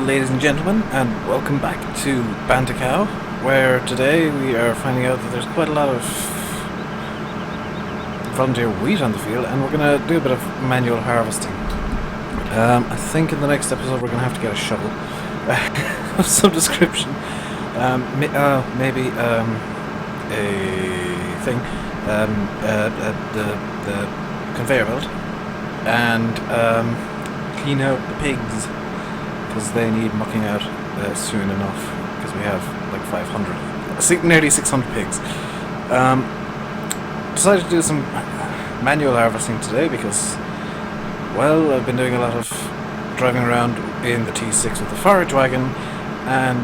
ladies and gentlemen, and welcome back to Bantikow, where today we are finding out that there's quite a lot of volunteer wheat on the field, and we're going to do a bit of manual harvesting. I think in the next episode we're going to have to get a shovel of some description. Maybe a thing, the conveyor belt, and clean out the pigs, because they need mucking out soon enough, because we have like 500, nearly 600 pigs. Decided to do some manual harvesting today because, well, I've been doing a lot of driving around in the T6 with the forage wagon, and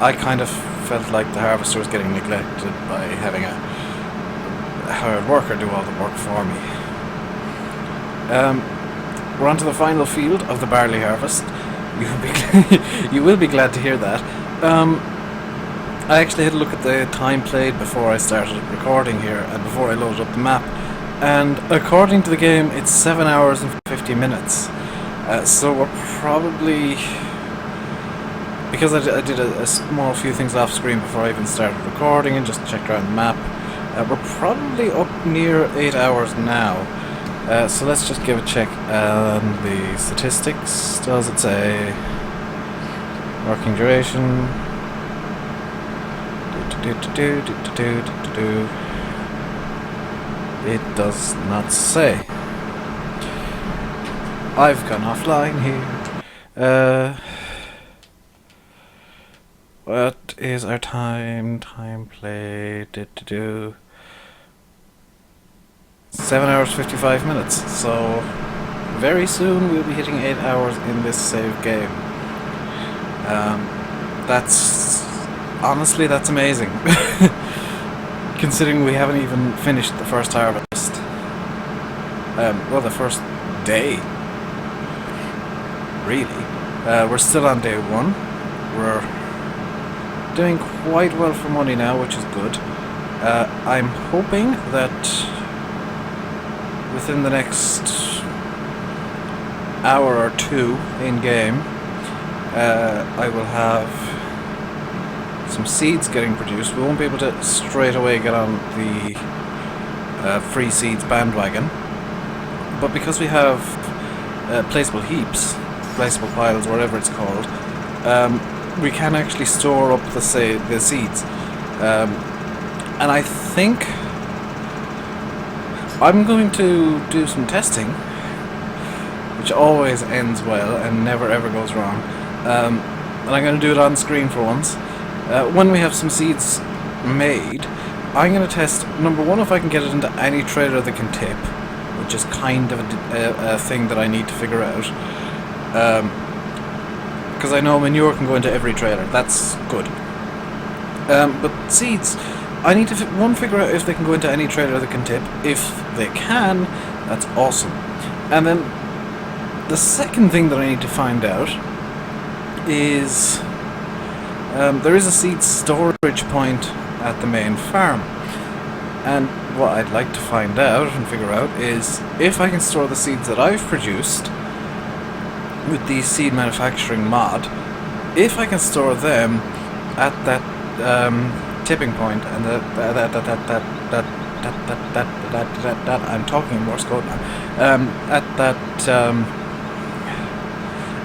I kind of felt like the harvester was getting neglected by having a hired worker do all the work for me. We're on to the final field of the barley harvest. You will be glad to hear that. I actually had a look at the time played before I started recording here and before I loaded up the map, and according to the game it's 7 hours and 50 minutes. So we're probably, because I did a small few things off screen before I even started recording and just checked around the map, we're probably up near 8 hours now. So let's just give a check on the statistics. Does it say working duration? It does not say. I've gone offline here. What is our time? Time play. 7 hours 55 minutes. So very soon we'll be hitting 8 hours in this save game. Honestly, that's amazing. Considering we haven't even finished the first harvest. Well, the first day. Really. We're still on day 1. We're doing quite well for money now, which is good. I'm hoping that within the next hour or two in game, I will have some seeds getting produced. We won't be able to straight away get on the free seeds bandwagon, but because we have placeable heaps, placeable piles, whatever it's called, we can actually store up the seeds. And I think I'm going to do some testing, which always ends well and never ever goes wrong. And I'm going to do it on screen for once. When we have some seeds made, I'm going to test, number one, if I can get it into any trailer that can tip, which is kind of a thing that I need to figure out. Because I know manure can go into every trailer. That's good. But seeds, I need to figure out if they can go into any trailer that can tip. If they can, that's awesome. And then the second thing that I need to find out is there is a seed storage point at the main farm, and what I'd like to find out and figure out is if I can store the seeds that I've produced with the seed manufacturing mod, if I can store them at that tipping point, and I'm talking in Morse code now,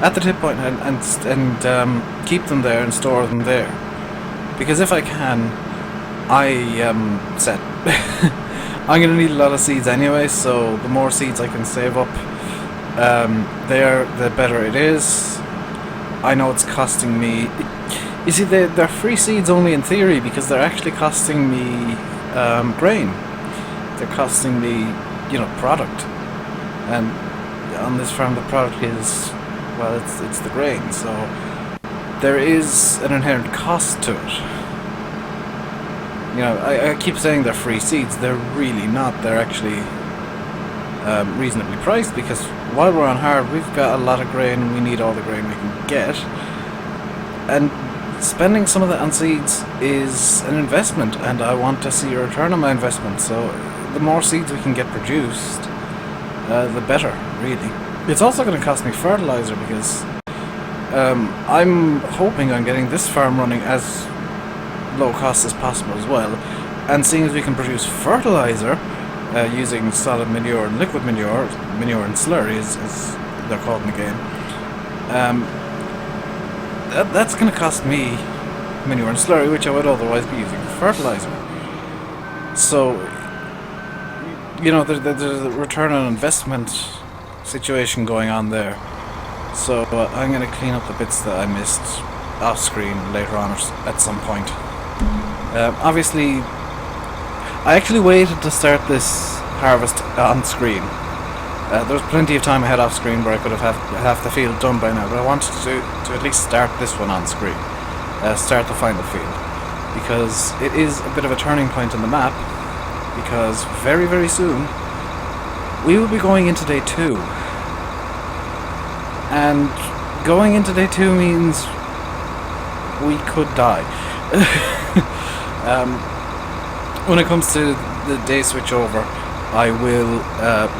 at the tip point, and keep them there and store them there, because if I can, I am set. I'm going to need a lot of seeds anyway, so the more seeds I can save up the better it is. I know it's costing me. You see, they're free seeds only in theory, because they're actually costing me grain. They're costing me, product. And on this farm, the product is, well, it's the grain. So there is an inherent cost to it. I keep saying they're free seeds. They're really not. They're actually reasonably priced, because while we're on hard, we've got a lot of grain and we need all the grain we can get. And spending some of that on seeds is an investment, and I want to see a return on my investment. So the more seeds we can get produced, the better, really. It's also going to cost me fertilizer, because I'm hoping on getting this farm running as low cost as possible as well, and seeing as we can produce fertilizer using solid manure and liquid manure, manure and slurries as they're called in the game, that's going to cost me manure and slurry, which I would otherwise be using for fertilizer. So, you know, there's a return on investment situation going on there. So I'm going to clean up the bits that I missed off screen later on at some point. Obviously, I actually waited to start this harvest on screen. There was plenty of time I had off screen where I could have half the field done by now, but I wanted to at least start this one on screen. Start the final field. Because it is a bit of a turning point in the map, because very, very soon we will be going into day 2. And going into day 2 means we could die. When it comes to the day switch over, I will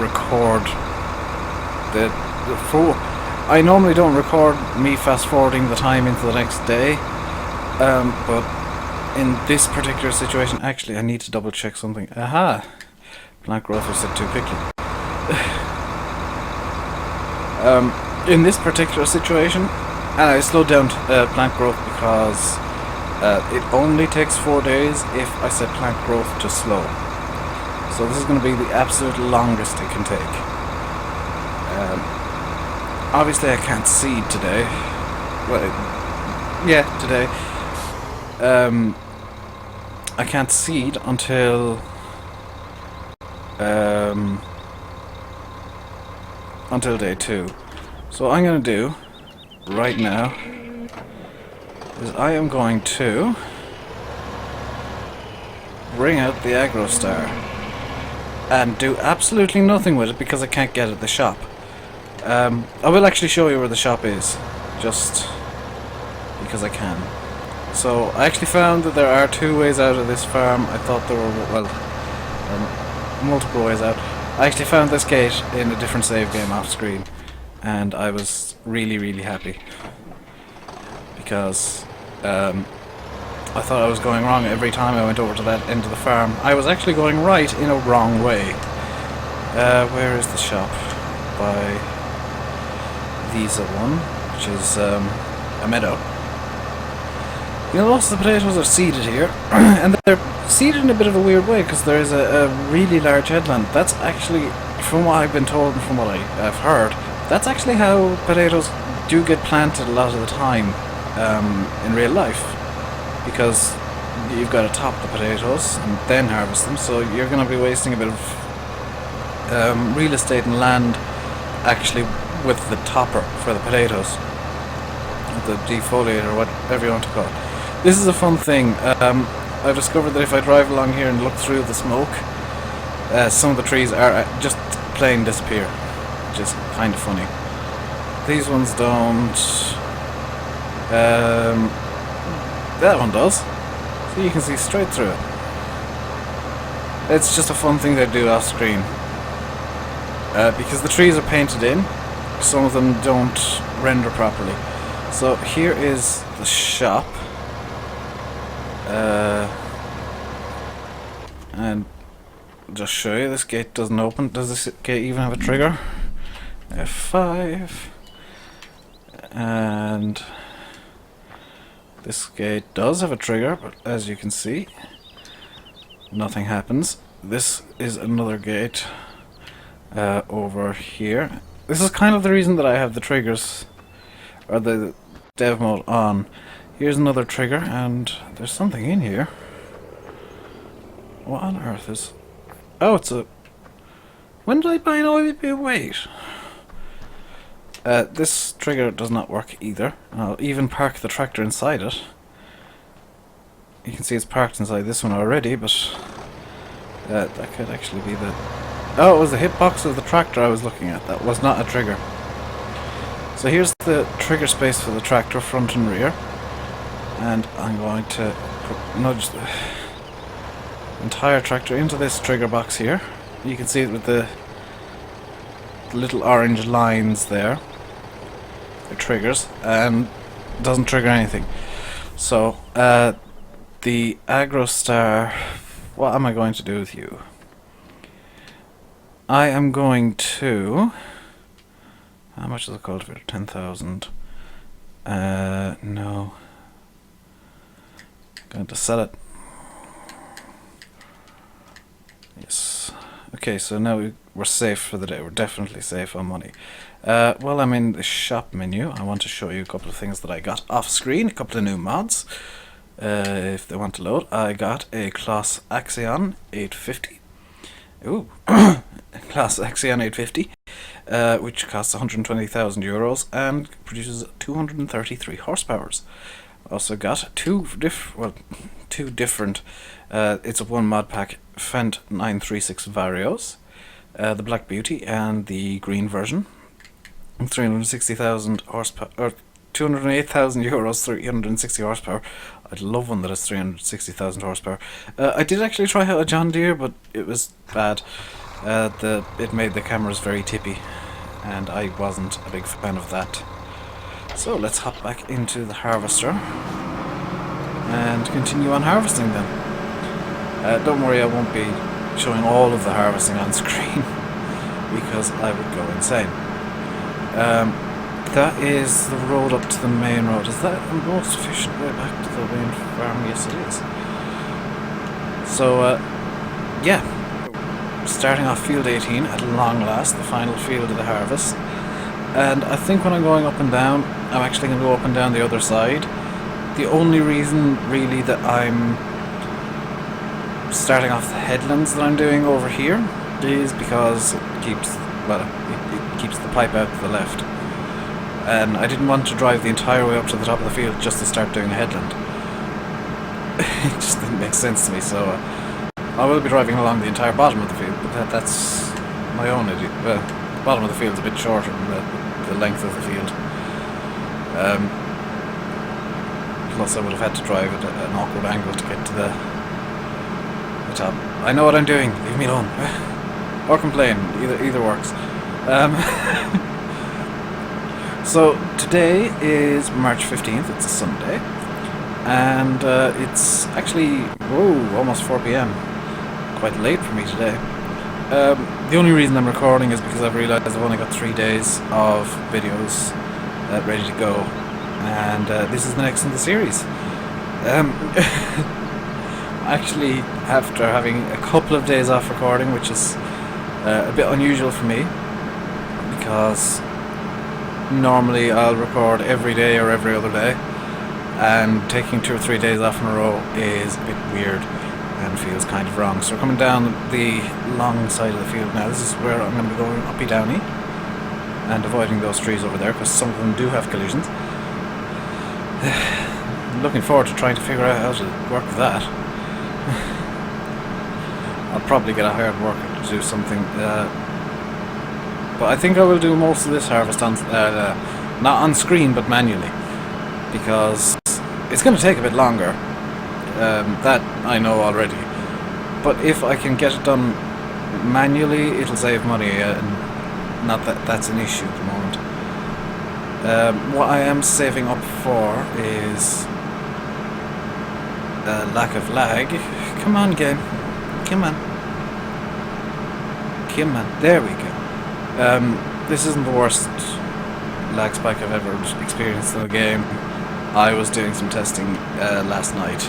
record the full. I normally don't record me fast forwarding the time into the next day, but in this particular situation, actually I need to double check something. Aha! Plant growth was set too quickly. In this particular situation, and I slowed down plant growth because it only takes 4 days if I set plant growth to slow. So this is going to be the absolute longest it can take. Obviously I can't seed today. Well, yeah, today. I can't seed until day 2. So what I'm going to do right now is I am going to bring out the Agrostar and do absolutely nothing with it because I can't get it at the shop. I will actually show you where the shop is, just because I can. So I actually found that there are 2 ways out of this farm. I thought there were, well, multiple ways out. I actually found this gate in a different save game off screen, and I was really, really happy because I thought I was going wrong every time I went over to that end of the farm. I was actually going right in a wrong way. Where is the shop? By Visa 1, which is a meadow. You know, most of the potatoes are seeded here, and they're seeded in a bit of a weird way because there is a really large headland. That's actually, from what I've been told and from what I've heard, that's actually how potatoes do get planted a lot of the time in real life, because you've got to top the potatoes and then harvest them, so you're going to be wasting a bit of real estate and land actually with the topper for the potatoes, the defoliator, or whatever you want to call it. This is a fun thing. I've discovered that if I drive along here and look through the smoke, some of the trees are just plain disappear, which is kind of funny. These ones don't. That one does. So you can see straight through it. It's just a fun thing they do off screen. Because the trees are painted in, some of them don't render properly. So here is the shop. And I'll just show you, this gate doesn't open. Does this gate even have a trigger? F5. And this gate does have a trigger, but as you can see, nothing happens. This is another gate over here. This is kind of the reason that I have the triggers, or the dev mode on. Here's another trigger, and there's something in here. What on earth is... Oh, it's a... When did I buy an OEB? Wait. This trigger does not work either. I'll even park the tractor inside it. You can see it's parked inside this one already, but... that could actually be the... Oh, it was the hitbox of the tractor I was looking at. That was not a trigger. So here's the trigger space for the tractor, front and rear. And I'm going to nudge the entire tractor into this trigger box here. You can see it with the little orange lines there. it triggers and doesn't trigger anything. So the Agrostar, what am I going to do with you? I am going to, how much is the cultivator? 10,000. No, going to sell it. Yes. Okay, so now we're safe for the day. We're definitely safe on money. Well, I'm in the shop menu. I want to show you a couple of things that I got off screen. A couple of new mods. If they want to load, I got a Class Axion 850. Ooh, Class Axion 850, which costs 120,000 euros and produces 233 horsepower. Also got two different. It's a one mod pack Fendt 936 Varios, the Black Beauty and the green version. 360,000 horsepower, or 208,000 euros, 360 horsepower. I'd love one that has 360,000 horsepower. I did actually try out a John Deere, but it was bad. It made the cameras very tippy, and I wasn't a big fan of that. So let's hop back into the harvester and continue on harvesting then. Don't worry, I won't be showing all of the harvesting on screen because I would go insane. That is the road up to the main road. Is that the most efficient way back to the main farm? Yes, it is. So, yeah. Starting off field 18 at long last, the final field of the harvest. And I think when I'm going up and down, I'm actually going to go up and down the other side. The only reason, really, that I'm starting off the headlands that I'm doing over here is because it keeps, well, it keeps the pipe out to the left. And I didn't want to drive the entire way up to the top of the field just to start doing a headland. It just didn't make sense to me, so I will be driving along the entire bottom of the field, but that's my own idea. The bottom of the field is a bit shorter than the length of the field. Plus I would have had to drive at an awkward angle to get to the top. I know what I'm doing, leave me alone. Or complain, either works. So today is March 15th, it's a Sunday, and it's actually, almost 4 PM. Quite late for me today. The only reason I'm recording is because I've realised I've only got 3 days of videos ready to go, and this is the next in the series. Actually, after having a couple of days off recording, which is a bit unusual for me, because normally I'll record every day or every other day, and taking 2 or 3 days off in a row is a bit weird and feels kind of wrong. So we're coming down the long side of the field now. This is where I'm going to be going uppy downy and avoiding those trees over there because some of them do have collisions. I'm looking forward to trying to figure out how to work with that. I'll probably get a hired worker to do something, but I think I will do most of this harvest on, not on screen but manually, because it's going to take a bit longer. That I know already, but if I can get it done manually, it'll save money, and not that that's an issue at the moment. What I am saving up for is lack of lag. Come on, game. Come on. Come on. There we go. This isn't the worst lag spike I've ever experienced in a game. I was doing some testing last night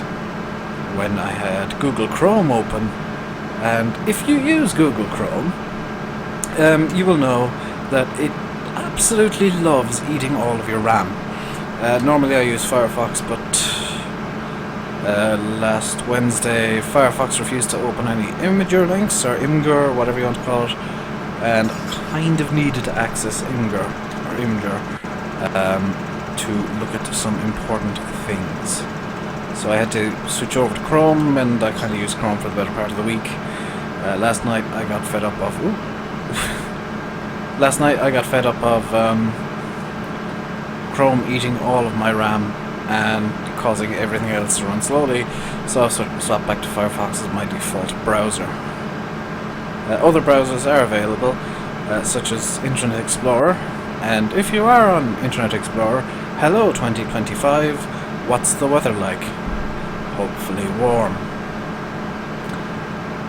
when I had Google Chrome open, and if you use Google Chrome, you will know that it absolutely loves eating all of your RAM. Normally I use Firefox, but last Wednesday Firefox refused to open any Imgur links, or Imgur, whatever you want to call it, and kind of needed to access Imgur to look at some important things. So I had to switch over to Chrome, and I kind of used Chrome for the better part of the week. Last night I got fed up of Chrome eating all of my RAM and causing everything else to run slowly, so I swapped back to Firefox as my default browser. Other browsers are available, such as Internet Explorer, And if you are on Internet Explorer, hello 2025, what's the weather like? Hopefully warm.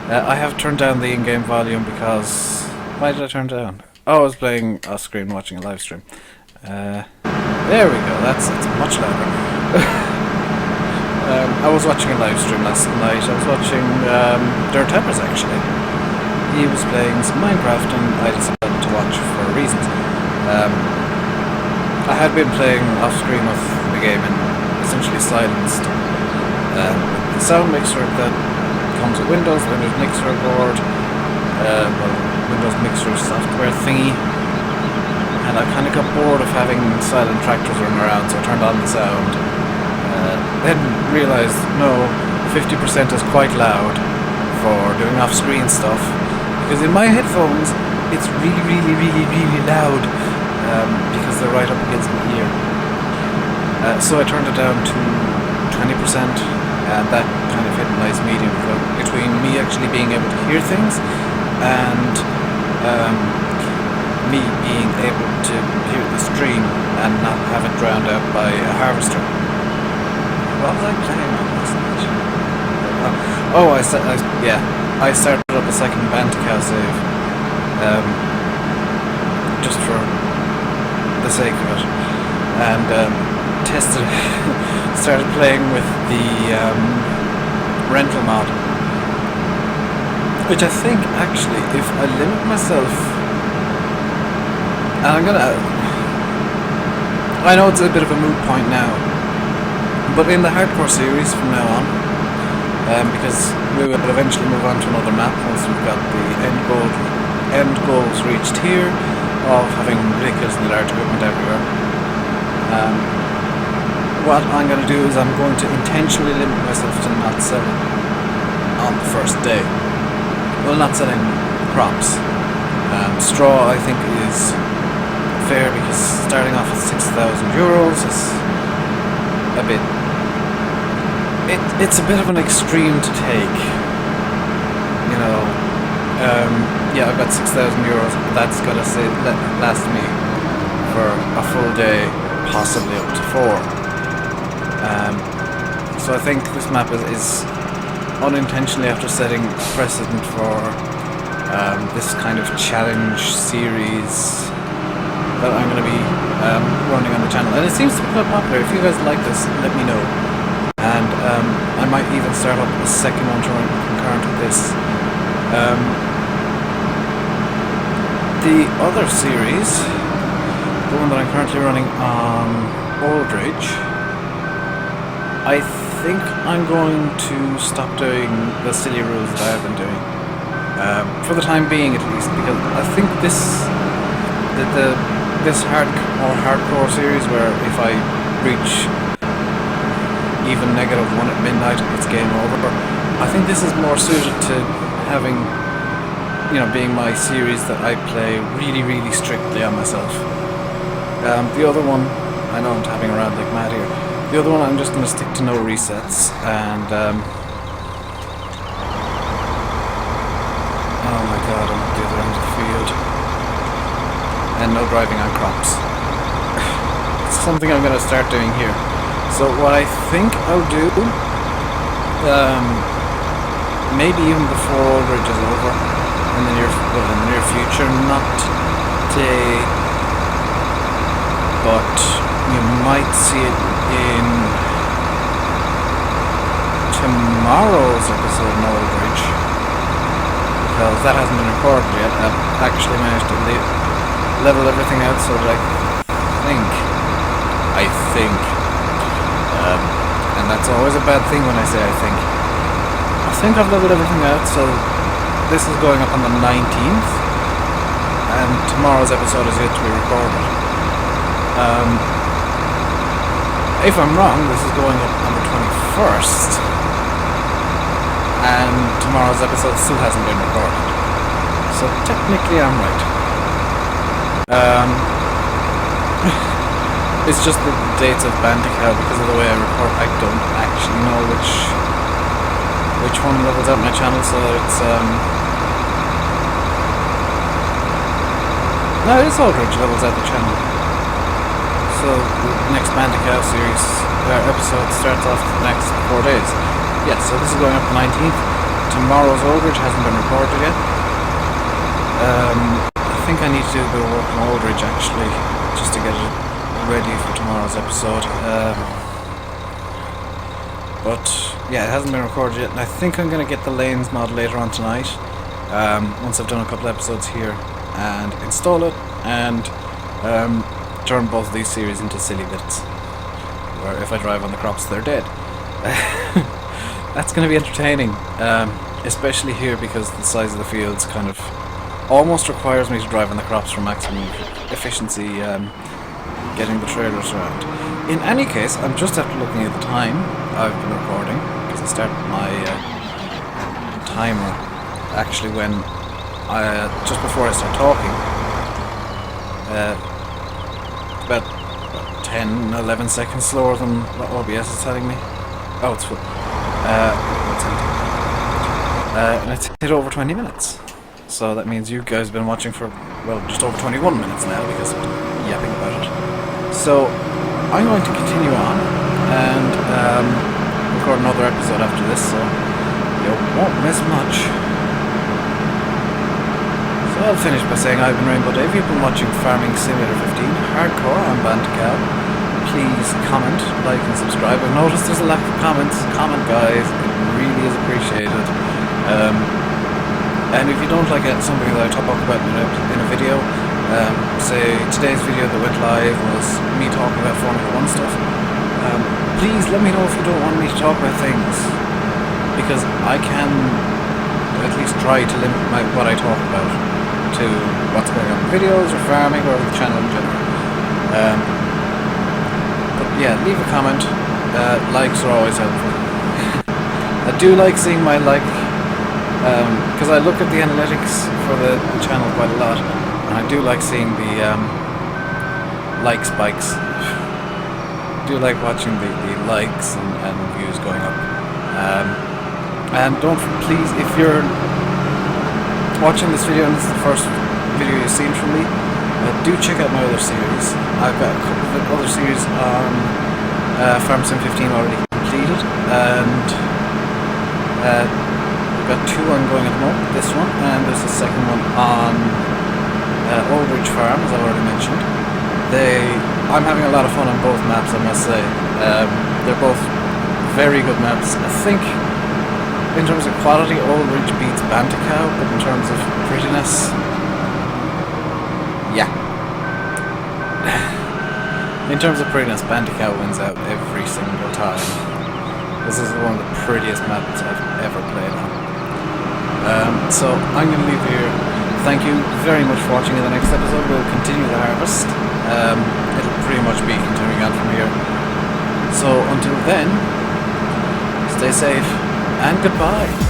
I have turned down the in-game volume because... Why did I turn it down? Oh, I was playing off screen watching a live stream. There we go, that's much louder. I was watching a live stream last night. I was watching Dirt Peppers actually. He was playing some Minecraft and I decided to watch for reasons. I had been playing off screen with the game and essentially silenced the sound mixer that comes with Windows Mixer board, Windows Mixer software thingy, and I kind of got bored of having silent tractors running around, so I turned on the sound. Then realised, no, 50% is quite loud for doing off-screen stuff, because in my headphones it's really loud, because they're right up against my ear. So I turned it down to 20%. And that kind of hit a nice medium between me actually being able to hear things and me being able to hear the stream and not have it drowned out by a harvester. What was I playing on last night? Oh, I started up a second Bantikow save, just for the sake of it, and tested. Started playing with the rental mod, which I think actually, if I limit myself, and I know it's a bit of a moot point now, but in the hardcore series from now on, because we will eventually move on to another map once we've got the end goals reached here of having ridiculously large equipment everywhere. What I'm going to do is I'm going to intentionally limit myself to not selling on the first day. Well, not selling crops. Straw, I think, is fair because starting off with €6,000 is a bit... It's a bit of an extreme to take. You know, yeah, I've got €6,000, but that's got to last me for a full day, possibly up to 4. So I think this map is unintentionally after setting precedent for this kind of challenge series that I'm going to be running on the channel, and it seems to be quite popular. If you guys like this, let me know, and I might even start up a second one to run concurrent with this. The other series, the one that I'm currently running on Aldridge, I think I'm going to stop doing the silly rules that I've been doing, for the time being at least, because I think this hardcore series, where if I reach even -1 at midnight, it's game over. I think this is more suited to having, you know, being my series that I play really strictly on myself. The other one, I know I'm tapping around like mad here. The other one, I'm just going to stick to no resets, and oh my god, I'm at the other end of the field, and no driving on crops. It's something I'm going to start doing here. So what I think I'll do, maybe even before Aldridge is over, in the near future, not today, but you might see it in tomorrow's episode in Aldridge, because that hasn't been recorded yet. I've actually managed to level everything out so that I think, and that's always a bad thing when I say I think I've leveled everything out, so this is going up on the 19th, and tomorrow's episode is yet to be recorded. If I'm wrong, this is going up on the 21st, and tomorrow's episode still hasn't been recorded. So technically I'm right. It's just the dates of Bantikow, because of the way I record, I don't actually know which one levels out my channel, so it's no, it is Aldridge levels out the channel. So the next Bantikow series episode starts off the next 4 days. Yeah, so this is going up the 19th. Tomorrow's Aldridge hasn't been recorded yet. I think I need to do a bit of work on Aldridge actually, just to get it ready for tomorrow's episode. But yeah, it hasn't been recorded yet, and I think I'm going to get the lanes mod later on tonight. Once I've done a couple episodes here, and install it, and turn both of these series into silly bits, where if I drive on the crops they're dead. That's going to be entertaining, especially here because the size of the fields kind of almost requires me to drive on the crops for maximum efficiency, getting the trailers around. In any case, I'm just after looking at the time I've been recording, because I start my timer actually when just before I start talking. About 10, 11 seconds slower than what OBS is telling me. Oh, it's full. What's empty? And it's hit over 20 minutes. So that means you guys have been watching for, well, just over 21 minutes now because I'm yapping about it. So I'm going to continue on and record another episode after this, so you won't miss much. So I'll finish by saying I've been Rainbow Dave. You've been watching Farming Simulator 15 Hardcore on Bantikow. Please comment, like and subscribe. I've noticed there's a lack of comments. Comment, guys, it really is appreciated. And if you don't like something that I talk about in a video, say today's video that went live was me talking about Formula 1 stuff, please let me know if you don't want me to talk about things, because I can at least try to limit what I talk about to what's going on in videos or farming or the channel in general. But yeah, leave a comment. Likes are always helpful. I do like seeing my because I look at the analytics for the channel quite a lot, and I do like seeing the like spikes. I do like watching the likes and views going up. And please, if you're watching this video and this is the first video you've seen from me, do check out my other series. I've got a couple of other series on Farm Sim 15 already completed, and we've got 2 ongoing at the moment, this one, and there's a second one on Aldridge Farm, as I've already mentioned. I'm having a lot of fun on both maps, I must say. They're both very good maps. I think in terms of quality, Aldridge beats Bantikow, but in terms of prettiness, yeah. In terms of prettiness, Bantikow wins out every single time. This is one of the prettiest maps I've ever played on. So I'm going to leave it here. Thank you very much for watching. In the next episode we'll continue the harvest. It'll pretty much be continuing on from here. So until then, stay safe and goodbye.